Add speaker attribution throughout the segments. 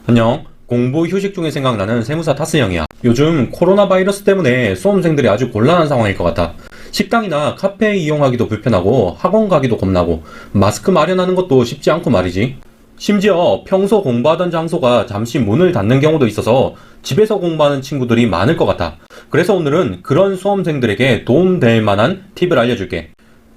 Speaker 1: 안녕. 공부 휴식 중에 생각나는 세무사 타스 형이야. 요즘 코로나 바이러스 때문에 수험생들이 아주 곤란한 상황일 것 같아. 식당이나 카페 이용하기도 불편하고 학원 가기도 겁나고 마스크 마련하는 것도 쉽지 않고 말이지. 심지어 평소 공부하던 장소가 잠시 문을 닫는 경우도 있어서 집에서 공부하는 친구들이 많을 것 같아. 그래서 오늘은 그런 수험생들에게 도움될 만한 팁을 알려줄게.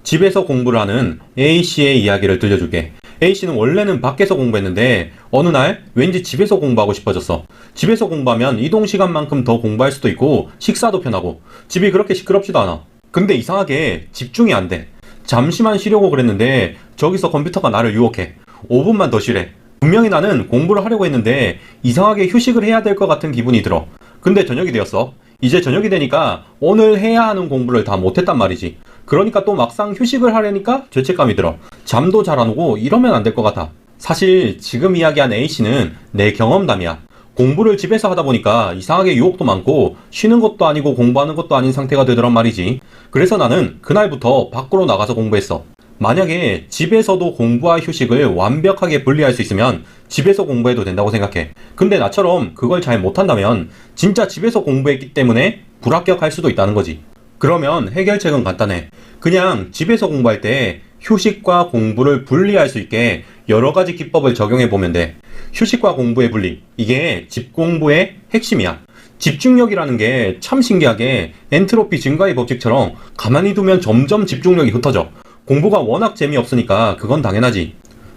Speaker 1: 집에서 공부를 하는 A씨의 이야기를 들려줄게. A씨는 원래는 밖에서 공부했는데 어느 날 왠지 집에서 공부하고 싶어졌어. 집에서 공부하면 이동 시간만큼 더 공부할 수도 있고 식사도 편하고 집이 그렇게 시끄럽지도 않아. 근데 이상하게 집중이 안 돼. 잠시만 쉬려고 그랬는데 저기서 컴퓨터가 나를 유혹해. 5분만 더 쉬래. 분명히 나는 공부를 하려고 했는데 이상하게 휴식을 해야 될 것 같은 기분이 들어. 근데 저녁이 되었어. 이제 저녁이 되니까 오늘 해야 하는 공부를 다 못했단 말이지. 그러니까 또 막상 휴식을 하려니까 죄책감이 들어. 잠도 잘 안 오고 이러면 안 될 것 같아. 사실 지금 이야기한 A씨는 내 경험담이야. 공부를 집에서 하다 보니까 이상하게 유혹도 많고 쉬는 것도 아니고 공부하는 것도 아닌 상태가 되더란 말이지. 그래서 나는 그날부터 밖으로 나가서 공부했어. 만약에 집에서도 공부와 휴식을 완벽하게 분리할 수 있으면 집에서 공부해도 된다고 생각해. 근데 나처럼 그걸 잘 못한다면 진짜 집에서 공부했기 때문에 불합격할 수도 있다는 거지. 그러면 해결책은 간단해. 그냥 집에서 공부할 때 휴식과 공부를 분리할 수 있게 여러 가지 기법을 적용해 보면 돼. 휴식과 공부의 분리. 이게 집 공부의 핵심이야. 집중력이라는 게 참 신기하게 엔트로피 증가의 법칙처럼 가만히 두면 점점 집중력이 흩어져. 공부가 워낙 재미없으니까 그건 당연하지.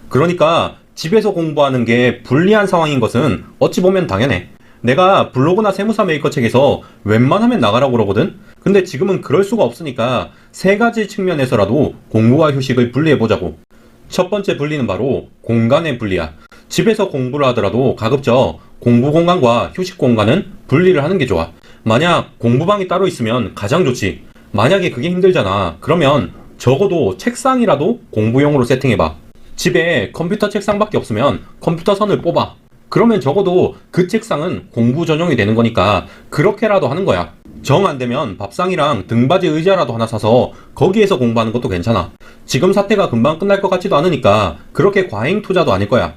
Speaker 1: 그러니까 집에서 공부하는 게 불리한 상황인 것은 어찌 보면 당연해. 내가 블로그나 세무사 메이커 책에서 웬만하면 나가라고 그러거든? 근데 지금은 그럴 수가 없으니까 세 가지 측면에서라도 공부와 휴식을 분리해보자고. 첫 번째 분리는 바로 공간의 분리야. 집에서 공부를 하더라도 가급적 공부 공간과 휴식 공간은 분리를 하는 게 좋아. 만약 공부방이 따로 있으면 가장 좋지. 만약에 그게 힘들잖아. 그러면 적어도 책상이라도 공부용으로 세팅해봐. 집에 컴퓨터 책상밖에 없으면 컴퓨터 선을 뽑아. 그러면 적어도 그 책상은 공부 전용이 되는 거니까 그렇게라도 하는 거야. 정 안 되면 밥상이랑 등받이 의자라도 하나 사서 거기에서 공부하는 것도 괜찮아. 지금 사태가 금방 끝날 것 같지도 않으니까 그렇게 과잉 투자도 아닐 거야.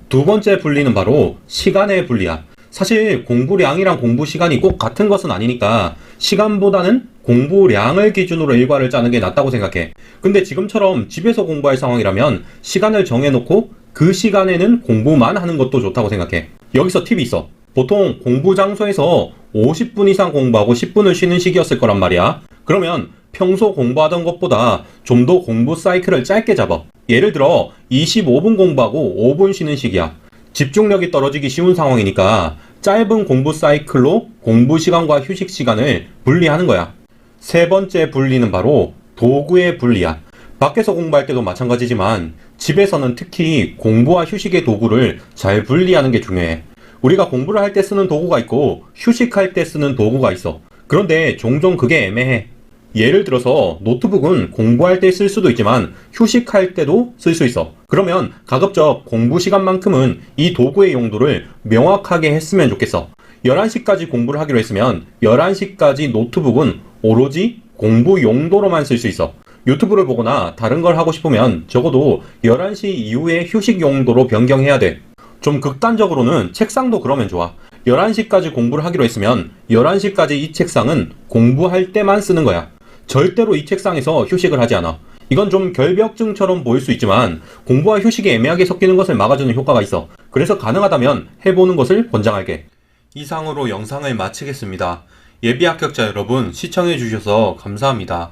Speaker 1: 두 번째 분리는 바로 시간의 분리야. 사실 공부량이랑 공부 시간이 꼭 같은 것은 아니니까 시간보다는 공부량을 기준으로 일과를 짜는 게 낫다고 생각해. 근데 지금처럼 집에서 공부할 상황이라면 시간을 정해놓고 그 시간에는 공부만 하는 것도 좋다고 생각해. 여기서 팁이 있어. 보통 공부 장소에서 50분 이상 공부하고 10분을 쉬는 시기였을 거란 말이야. 그러면 평소 공부하던 것보다 좀 더 공부 사이클을 짧게 잡아. 예를 들어 25분 공부하고 5분 쉬는 시기야. 집중력이 떨어지기 쉬운 상황이니까 짧은 공부 사이클로 공부 시간과 휴식 시간을 분리하는 거야. 세 번째 분리는 바로 도구의 분리야. 밖에서 공부할 때도 마찬가지지만 집에서는 특히 공부와 휴식의 도구를 잘 분리하는 게 중요해. 우리가 공부를 할 때 쓰는 도구가 있고 휴식할 때 쓰는 도구가 있어. 그런데 종종 그게 애매해. 예를 들어서 노트북은 공부할 때 쓸 수도 있지만 휴식할 때도 쓸 수 있어. 그러면 가급적 공부 시간만큼은 이 도구의 용도를 명확하게 했으면 좋겠어. 11시까지 공부를 하기로 했으면 11시까지 노트북은 오로지 공부 용도로만 쓸 수 있어. 유튜브를 보거나 다른 걸 하고 싶으면 적어도 11시 이후에 휴식 용도로 변경해야 돼. 좀 극단적으로는 책상도 그러면 좋아. 11시까지 공부를 하기로 했으면 11시까지 이 책상은 공부할 때만 쓰는 거야. 절대로 이 책상에서 휴식을 하지 않아. 이건 좀 결벽증처럼 보일 수 있지만 공부와 휴식이 애매하게 섞이는 것을 막아주는 효과가 있어. 그래서 가능하다면 해보는 것을 권장할게. 이상으로 영상을 마치겠습니다. 예비 합격자 여러분 시청해주셔서 감사합니다.